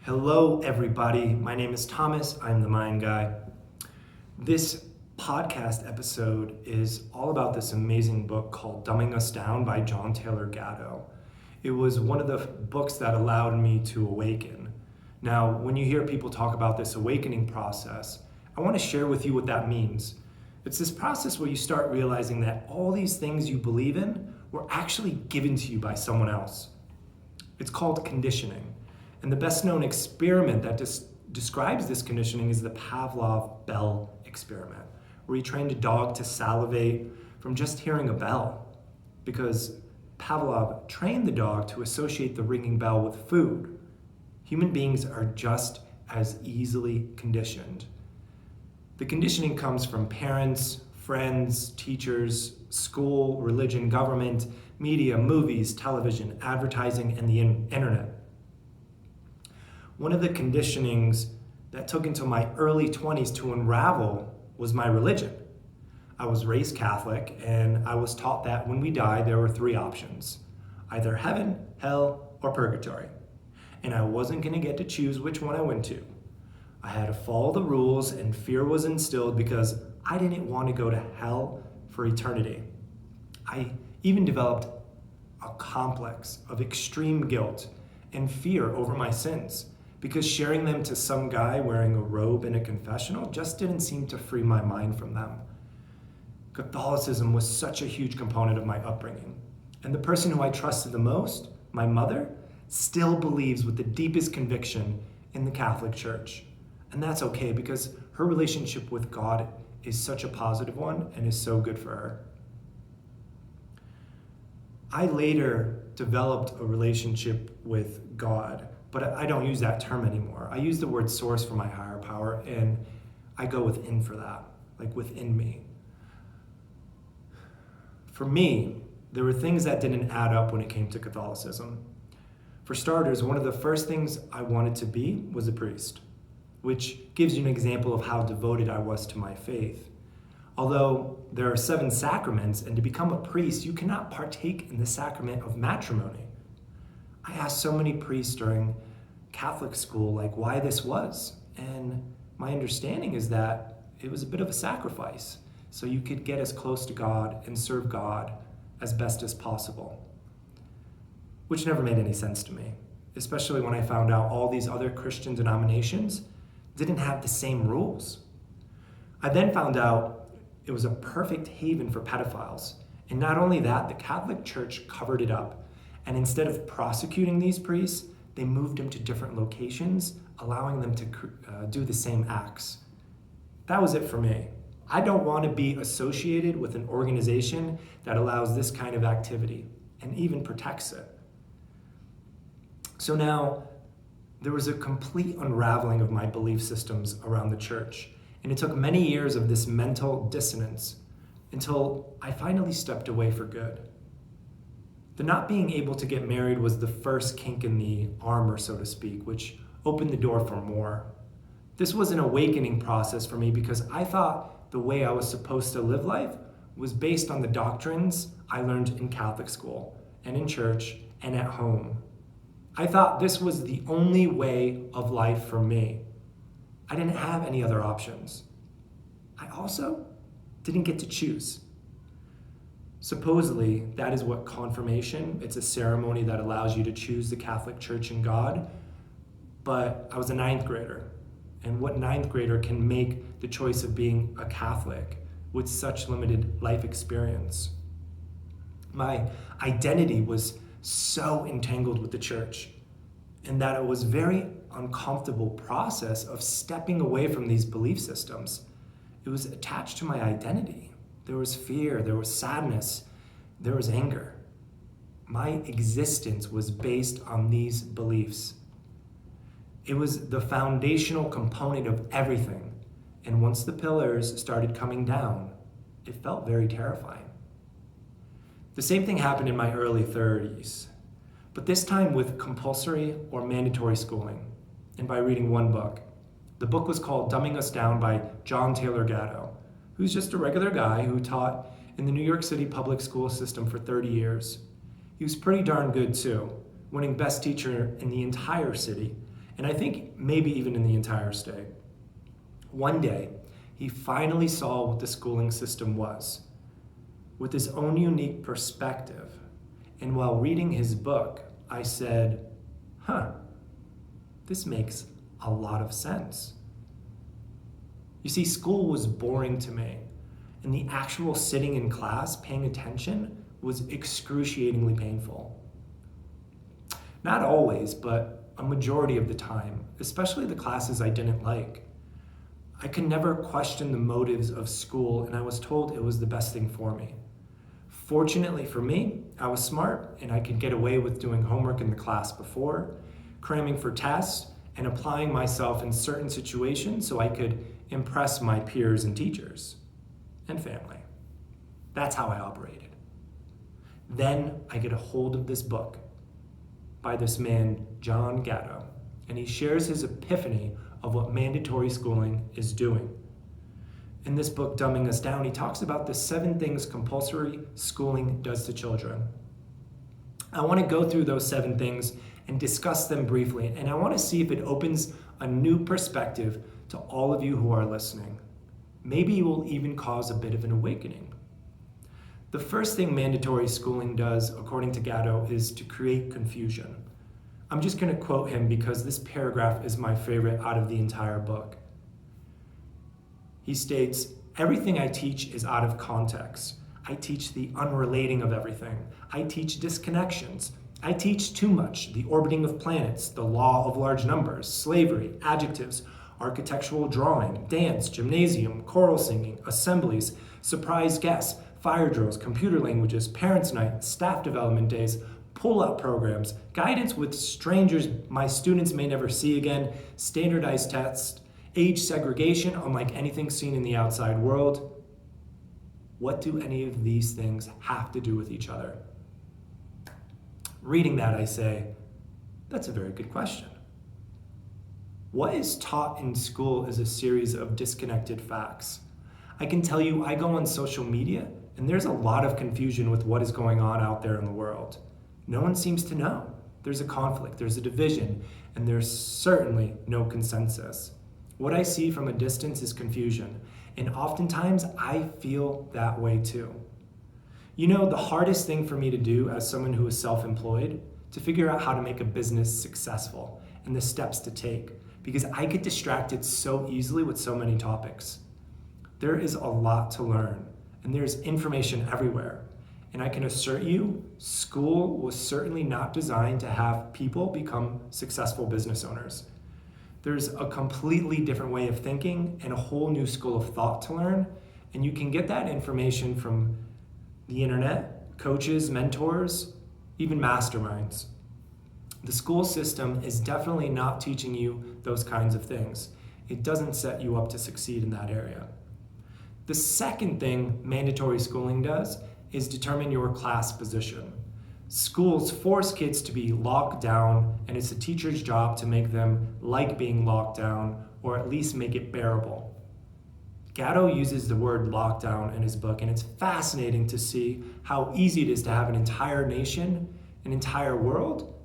Hello, everybody. My name is Thomas. I'm the Mind Guy. This podcast episode is all about this amazing book called Dumbing Us Down by John Taylor Gatto. It was one of the books that allowed me to awaken. Now, when you hear people talk about this awakening process, I want to share with you what that means. It's this process where you start realizing that all these things you believe in were actually given to you by someone else. It's called conditioning. And the best known experiment that describes this conditioning is the Pavlov bell experiment, where he trained a dog to salivate from just hearing a bell, because Pavlov trained the dog to associate the ringing bell with food. Human beings are just as easily conditioned. The conditioning comes from parents, friends, teachers, school, religion, government, media, movies, television, advertising, and the internet. One of the conditionings that took until my early 20s to unravel was my religion. I was raised Catholic, and I was taught that when we die, there were three options: either heaven, hell, or purgatory. And I wasn't going to get to choose which one I went to. I had to follow the rules, and fear was instilled because I didn't want to go to hell for eternity. I even developed a complex of extreme guilt and fear over my sins, because sharing them to some guy wearing a robe in a confessional just didn't seem to free my mind from them. Catholicism was such a huge component of my upbringing. And the person who I trusted the most, my mother, still believes with the deepest conviction in the Catholic Church. And that's okay, because her relationship with God is such a positive one and is so good for her. I later developed a relationship with God, but I don't use that term anymore. I use the word source for my higher power, and I go within for that, like within me. For me, there were things that didn't add up when it came to Catholicism. For starters, one of the first things I wanted to be was a priest, which gives you an example of how devoted I was to my faith. Although there are 7 sacraments, and to become a priest, you cannot partake in the sacrament of matrimony. I asked so many priests during Catholic school why this was, and my understanding is that it was a bit of a sacrifice, so you could get as close to God and serve God as best as possible, which never made any sense to me, especially when I found out all these other Christian denominations didn't have the same rules. I then found out it was a perfect haven for pedophiles, and not only that, the Catholic Church covered it up. And instead of prosecuting these priests, they moved them to different locations, allowing them to do the same acts. That was it for me. I don't want to be associated with an organization that allows this kind of activity and even protects it. So now, there was a complete unraveling of my belief systems around the church. And it took many years of this mental dissonance until I finally stepped away for good. The not being able to get married was the first kink in the armor, so to speak, which opened the door for more. This was an awakening process for me because I thought the way I was supposed to live life was based on the doctrines I learned in Catholic school and in church and at home. I thought this was the only way of life for me. I didn't have any other options. I also didn't get to choose. Supposedly, that is what confirmation, it's a ceremony that allows you to choose the Catholic Church and God. But I was a 9th grader. And what 9th grader can make the choice of being a Catholic with such limited life experience? My identity was so entangled with the church, and that it was a very uncomfortable process of stepping away from these belief systems. It was attached to my identity. There was fear, there was sadness, there was anger. My existence was based on these beliefs. It was the foundational component of everything. And once the pillars started coming down, it felt very terrifying. The same thing happened in my early 30s, but this time with compulsory or mandatory schooling, and by reading one book. The book was called Dumbing Us Down by John Taylor Gatto, who's just a regular guy who taught in the New York City public school system for 30 years. He was pretty darn good too, winning best teacher in the entire city, and I think maybe even in the entire state. One day, he finally saw what the schooling system was, with his own unique perspective. And while reading his book, I said, this makes a lot of sense. You see, school was boring to me, and the actual sitting in class, paying attention, was excruciatingly painful. Not always, but a majority of the time, especially the classes I didn't like. I could never question the motives of school, and I was told it was the best thing for me. Fortunately for me, I was smart, and I could get away with doing homework in the class before, cramming for tests, and applying myself in certain situations so I could impress my peers and teachers and family. That's how I operated. Then I get a hold of this book by this man, John Gatto, and he shares his epiphany of what mandatory schooling is doing. In this book, Dumbing Us Down, he talks about the 7 things compulsory schooling does to children. I want to go through those 7 things and discuss them briefly, and I want to see if it opens a new perspective to all of you who are listening. Maybe it will even cause a bit of an awakening. The first thing mandatory schooling does, according to Gatto, is to create confusion. I'm just going to quote him because this paragraph is my favorite out of the entire book. He states, "Everything I teach is out of context. I teach the unrelating of everything. I teach disconnections. I teach too much, the orbiting of planets, the law of large numbers, slavery, adjectives, architectural drawing, dance, gymnasium, choral singing, assemblies, surprise guests, fire drills, computer languages, parents' night, staff development days, pull-out programs, guidance with strangers my students may never see again, standardized tests, age segregation unlike anything seen in the outside world." What do any of these things have to do with each other? Reading that, I say, that's a very good question. What is taught in school is a series of disconnected facts. I can tell you, I go on social media, and there's a lot of confusion with what is going on out there in the world. No one seems to know. There's a conflict, there's a division, and there's certainly no consensus. What I see from a distance is confusion, and oftentimes I feel that way too. You know, the hardest thing for me to do as someone who is self-employed, to figure out how to make a business successful and the steps to take, because I get distracted so easily with so many topics. There is a lot to learn, and there's information everywhere. And I can assure you, school was certainly not designed to have people become successful business owners. There's a completely different way of thinking and a whole new school of thought to learn, and you can get that information from the internet, coaches, mentors, even masterminds. The school system is definitely not teaching you those kinds of things. It doesn't set you up to succeed in that area. The second thing mandatory schooling does is determine your class position. Schools force kids to be locked down, and it's a teacher's job to make them like being locked down, or at least make it bearable. Gatto uses the word lockdown in his book, and it's fascinating to see how easy it is to have an entire nation, an entire world,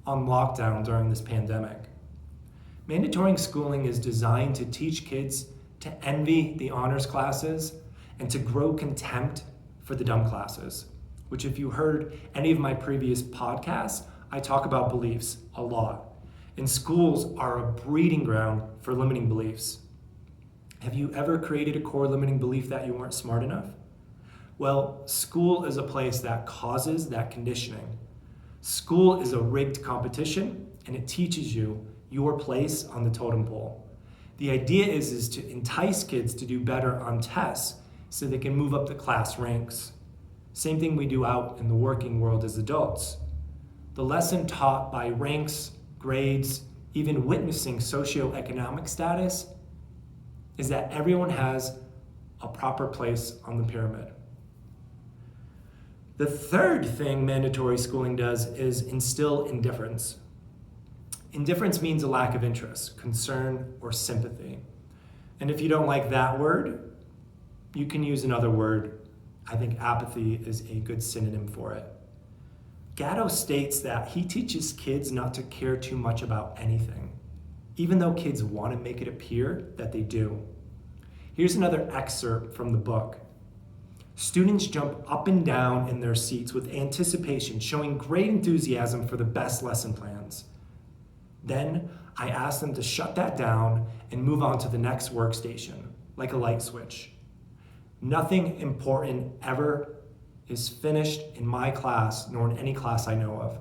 on lockdown during this pandemic. Mandatory schooling is designed to teach kids to envy the honors classes and to grow contempt for the dumb classes, which if you heard any of my previous podcasts, I talk about beliefs a lot. And schools are a breeding ground for limiting beliefs. Have you ever created a core limiting belief that you weren't smart enough? Well, school is a place that causes that conditioning. School is a rigged competition, and it teaches you your place on the totem pole. The idea is to entice kids to do better on tests so they can move up the class ranks. Same thing we do out in the working world as adults. The lesson taught by ranks, grades, even witnessing socioeconomic status is that everyone has a proper place on the pyramid. The third thing mandatory schooling does is instill indifference. Indifference means a lack of interest, concern, or sympathy. And if you don't like that word, you can use another word. I think apathy is a good synonym for it. Gatto states that he teaches kids not to care too much about anything. even though kids want to make it appear that they do. Here's another excerpt from the book. Students jump up and down in their seats with anticipation, showing great enthusiasm for the best lesson plans. Then I ask them to shut that down and move on to the next workstation, like a light switch. Nothing important ever is finished in my class, nor in any class I know of.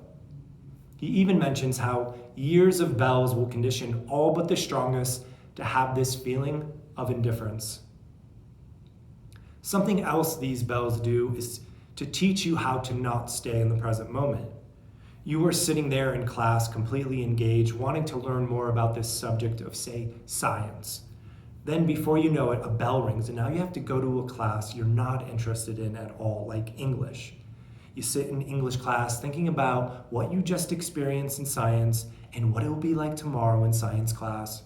He even mentions how years of bells will condition all but the strongest to have this feeling of indifference. Something else these bells do is to teach you how to not stay in the present moment. You are sitting there in class completely engaged, wanting to learn more about this subject of, say, science. Then before you know it, a bell rings and now you have to go to a class you're not interested in at all, like English. You sit in English class thinking about what you just experienced in science and what it will be like tomorrow in science class,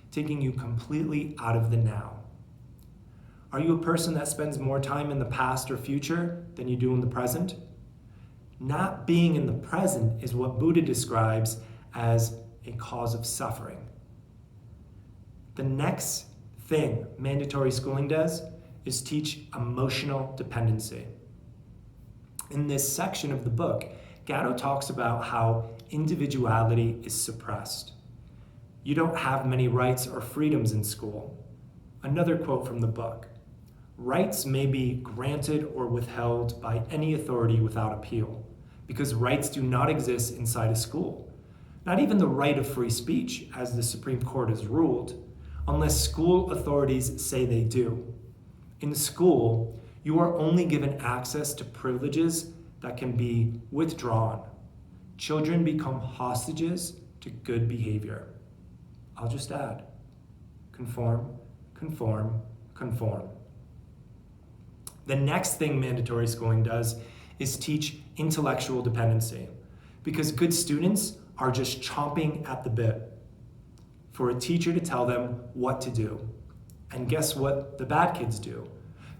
taking you completely out of the now. Are you a person that spends more time in the past or future than you do in the present? Not being in the present is what Buddha describes as a cause of suffering. The next thing mandatory schooling does is teach emotional dependency. In this section of the book, Gatto talks about how individuality is suppressed. You don't have many rights or freedoms in school. Another quote from the book: rights may be granted or withheld by any authority without appeal, because rights do not exist inside a school. Not even the right of free speech, as the Supreme Court has ruled, unless school authorities say they do. In school, you are only given access to privileges that can be withdrawn. Children become hostages to good behavior. I'll just add, conform, conform, conform. The next thing mandatory schooling does is teach intellectual dependency, because good students are just chomping at the bit for a teacher to tell them what to do. And guess what the bad kids do?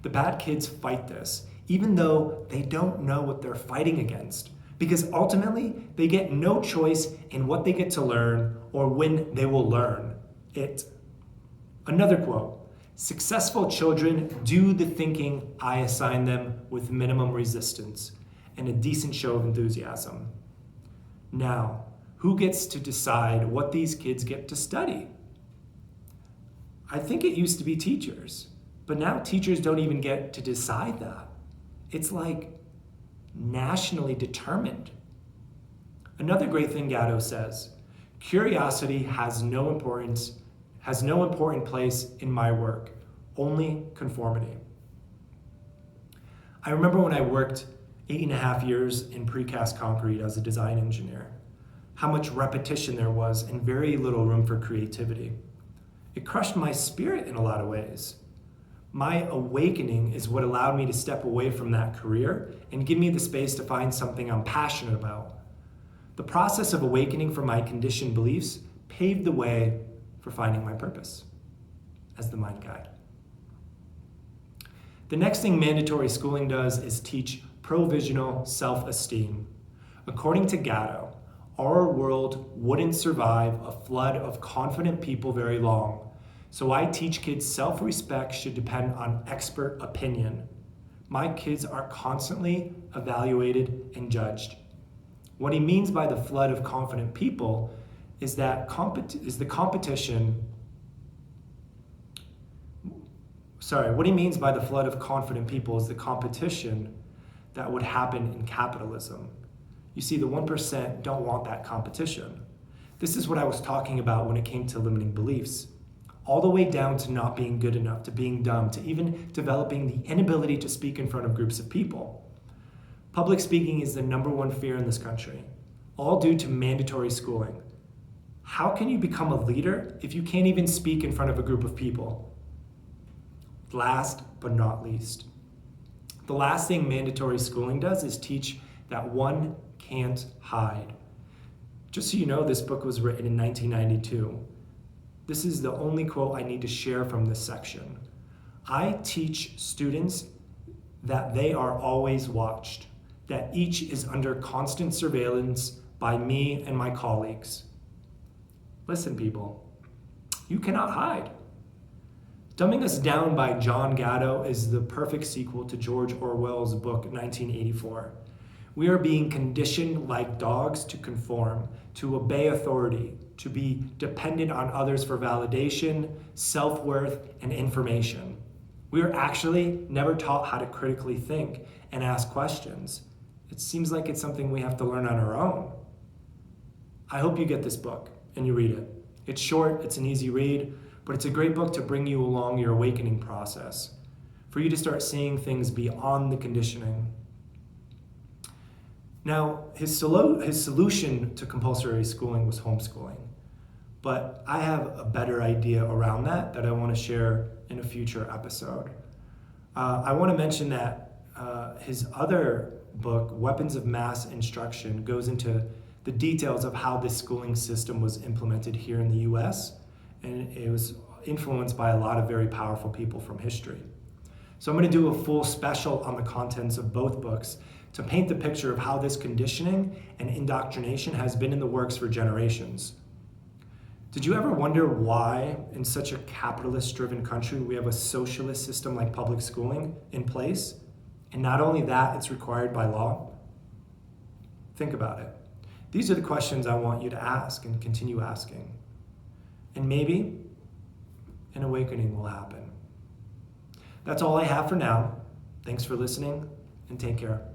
The bad kids fight this, even though they don't know what they're fighting against, because ultimately they get no choice in what they get to learn or when they will learn it. Another quote: successful children do the thinking I assign them with minimum resistance and a decent show of enthusiasm. Now, who gets to decide what these kids get to study? I think it used to be teachers, but now teachers don't even get to decide that. It's like nationally determined. Another great thing Gatto says: curiosity has no important place in my work, only conformity. I remember when I worked 8.5 years in precast concrete as a design engineer, how much repetition there was and very little room for creativity. It crushed my spirit in a lot of ways. My awakening is what allowed me to step away from that career and give me the space to find something I'm passionate about. The process of awakening from my conditioned beliefs paved the way for finding my purpose as the mind guide. The next thing mandatory schooling does is teach provisional self-esteem. According to Gatto, our world wouldn't survive a flood of confident people very long, so I teach kids self-respect should depend on expert opinion. My kids are constantly evaluated and judged. What he means by the flood of confident people is that what he means by the flood of confident people is the competition that would happen in capitalism. You see, the 1% don't want that competition. This is what I was talking about when it came to limiting beliefs. All the way down to not being good enough, to being dumb, to even developing the inability to speak in front of groups of people. Public speaking is the #1 fear in this country, all due to mandatory schooling. How can you become a leader if you can't even speak in front of a group of people? Last but not least, the last thing mandatory schooling does is teach that one can't hide. Just so you know, this book was written in 1992. This is the only quote I need to share from this section. I teach students that they are always watched, that each is under constant surveillance by me and my colleagues. Listen, people, You cannot hide. Dumbing Us Down by John Gatto is the perfect sequel to George Orwell's book 1984. We are being conditioned like dogs to conform, to obey authority, to be dependent on others for validation, self-worth, and information. We are actually never taught how to critically think and ask questions. It seems like it's something we have to learn on our own. I hope you get this book and you read it. It's short, it's an easy read, but it's a great book to bring you along your awakening process, for you to start seeing things beyond the conditioning. Now, his solution to compulsory schooling was homeschooling, but I have a better idea around that I want to share in a future episode. I want to mention that his other book, Weapons of Mass Instruction, goes into the details of how this schooling system was implemented here in the US, and it was influenced by a lot of very powerful people from history. So I'm going to do a full special on the contents of both books to paint the picture of how this conditioning and indoctrination has been in the works for generations. Did you ever wonder why, in such a capitalist-driven country, we have a socialist system like public schooling in place? And not only that, it's required by law? Think about it. These are the questions I want you to ask and continue asking. And maybe an awakening will happen. That's all I have for now. Thanks for listening, and take care.